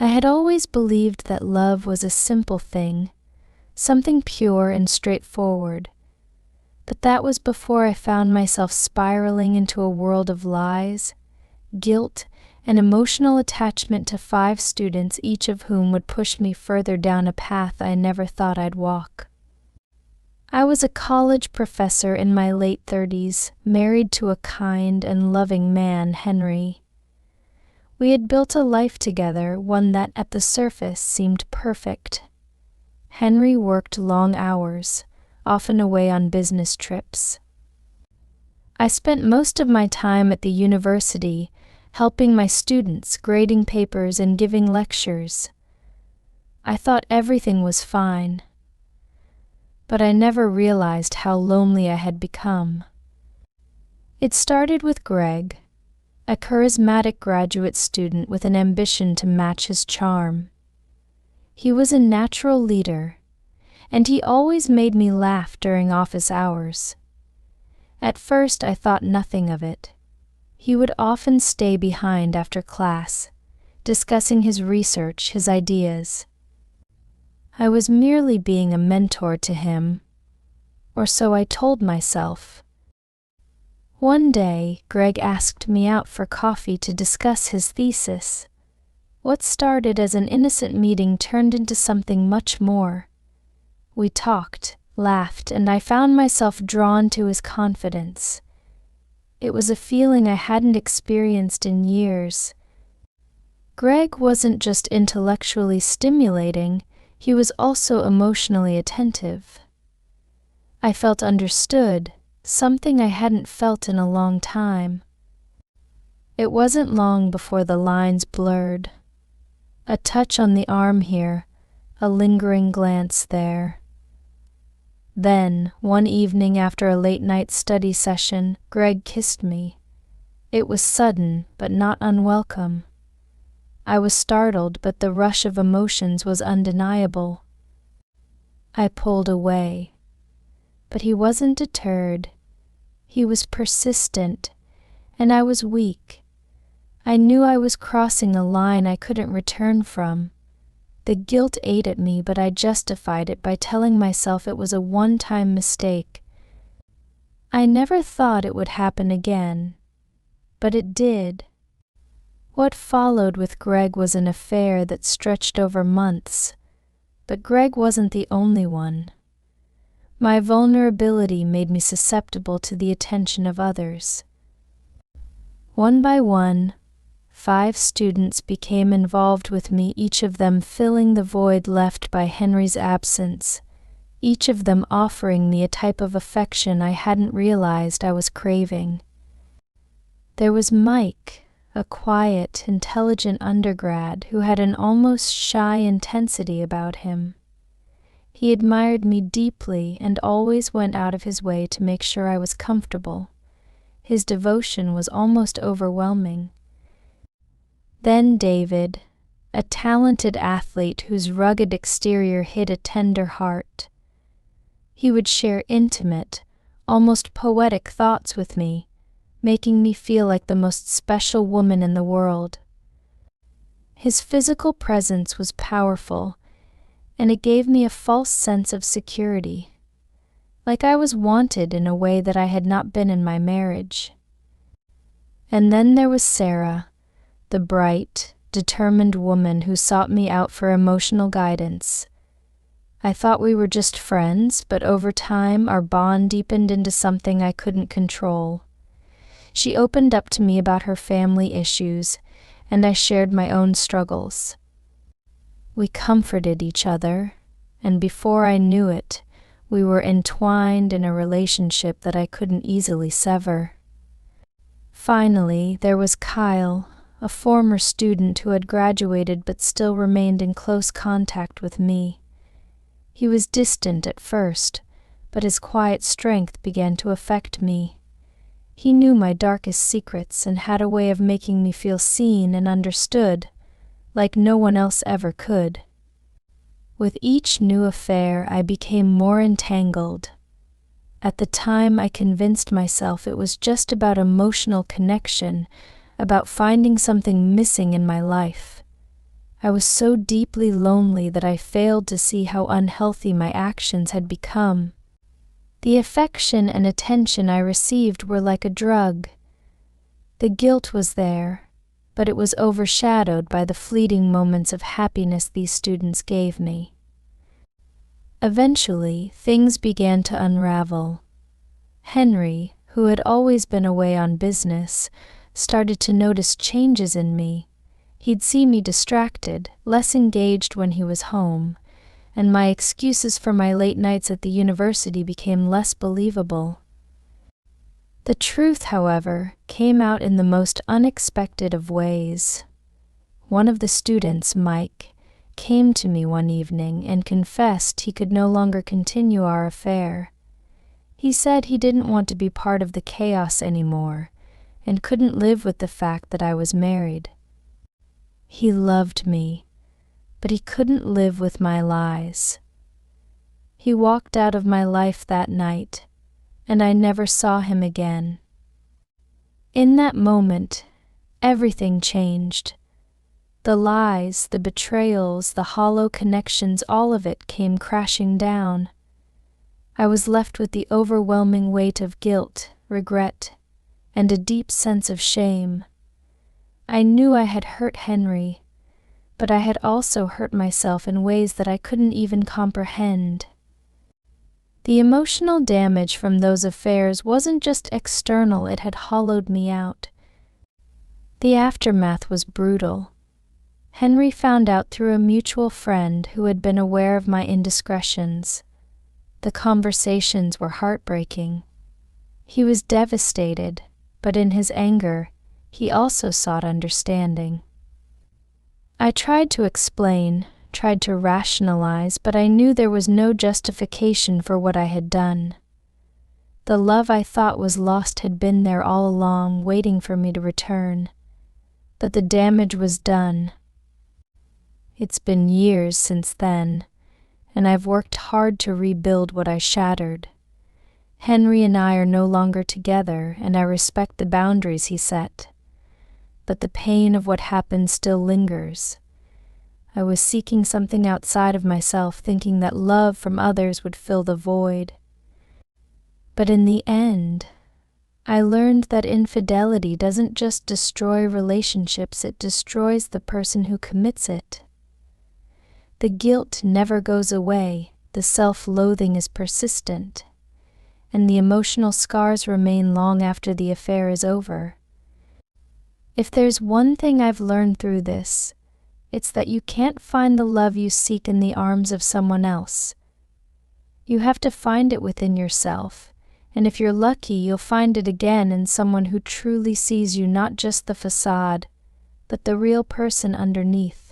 I had always believed that love was a simple thing, something pure and straightforward. But that was before I found myself spiraling into a world of lies, guilt, and emotional attachment to 5 students, each of whom would push me further down a path I never thought I'd walk. I was a college professor in my late 30s, married to a kind and loving man, Henry. We had built a life together, one that at the surface seemed perfect. Henry worked long hours, often away on business trips. I spent most of my time at the university, helping my students, grading papers, and giving lectures. I thought everything was fine, but I never realized how lonely I had become. It started with Greg, a charismatic graduate student with an ambition to match his charm. He was a natural leader, and he always made me laugh during office hours. At first I thought nothing of it. He would often stay behind after class, discussing his research, his ideas. I was merely being a mentor to him, or so I told myself. One day, Greg asked me out for coffee to discuss his thesis. What started as an innocent meeting turned into something much more. We talked, laughed, and I found myself drawn to his confidence. It was a feeling I hadn't experienced in years. Greg wasn't just intellectually stimulating, he was also emotionally attentive. I felt understood, something I hadn't felt in a long time. It wasn't long before the lines blurred. A touch on the arm here, a lingering glance there. Then, one evening after a late-night study session, Greg kissed me. It was sudden, but not unwelcome. I was startled, but the rush of emotions was undeniable. I pulled away. But he wasn't deterred. He was persistent, and I was weak. I knew I was crossing a line I couldn't return from. The guilt ate at me, but I justified it by telling myself it was a one-time mistake. I never thought it would happen again, but it did. What followed with Greg was an affair that stretched over months, but Greg wasn't the only one. My vulnerability made me susceptible to the attention of others. One by one, 5 students became involved with me, each of them filling the void left by Henry's absence, each of them offering me a type of affection I hadn't realized I was craving. There was Mike, a quiet, intelligent undergrad who had an almost shy intensity about him. He admired me deeply and always went out of his way to make sure I was comfortable. His devotion was almost overwhelming. Then David, a talented athlete whose rugged exterior hid a tender heart. He would share intimate, almost poetic thoughts with me, making me feel like the most special woman in the world. His physical presence was powerful, and it gave me a false sense of security, like I was wanted in a way that I had not been in my marriage. And then there was Sarah, the bright, determined woman who sought me out for emotional guidance. I thought we were just friends, but over time our bond deepened into something I couldn't control. She opened up to me about her family issues, and I shared my own struggles. We comforted each other, and before I knew it, we were entwined in a relationship that I couldn't easily sever. Finally, there was Kyle, a former student who had graduated but still remained in close contact with me. He was distant at first, but his quiet strength began to affect me. He knew my darkest secrets and had a way of making me feel seen and understood, like no one else ever could. With each new affair, I became more entangled. At the time, I convinced myself it was just about emotional connection, about finding something missing in my life. I was so deeply lonely that I failed to see how unhealthy my actions had become. The affection and attention I received were like a drug. The guilt was there, but it was overshadowed by the fleeting moments of happiness these students gave me. Eventually, things began to unravel. Henry, who had always been away on business, started to notice changes in me. He'd see me distracted, less engaged when he was home, and my excuses for my late nights at the university became less believable. The truth, however, came out in the most unexpected of ways. One of the students, Mike, came to me one evening and confessed he could no longer continue our affair. He said he didn't want to be part of the chaos anymore and couldn't live with the fact that I was married. He loved me, but he couldn't live with my lies. He walked out of my life that night, and I never saw him again. In that moment, everything changed. The lies, the betrayals, the hollow connections, all of it came crashing down. I was left with the overwhelming weight of guilt, regret, and a deep sense of shame. I knew I had hurt Henry, but I had also hurt myself in ways that I couldn't even comprehend. The emotional damage from those affairs wasn't just external, it had hollowed me out. The aftermath was brutal. Henry found out through a mutual friend who had been aware of my indiscretions. The conversations were heartbreaking. He was devastated, but in his anger, he also sought understanding. I tried to explain, tried to rationalize, but I knew there was no justification for what I had done. The love I thought was lost had been there all along, waiting for me to return. But the damage was done. It's been years since then, and I've worked hard to rebuild what I shattered. Henry and I are no longer together, and I respect the boundaries he set. But the pain of what happened still lingers. I was seeking something outside of myself, thinking that love from others would fill the void. But in the end, I learned that infidelity doesn't just destroy relationships, it destroys the person who commits it. The guilt never goes away, the self-loathing is persistent, and the emotional scars remain long after the affair is over. If there's one thing I've learned through this, it's that you can't find the love you seek in the arms of someone else. You have to find it within yourself, and if you're lucky, you'll find it again in someone who truly sees you, not just the facade, but the real person underneath.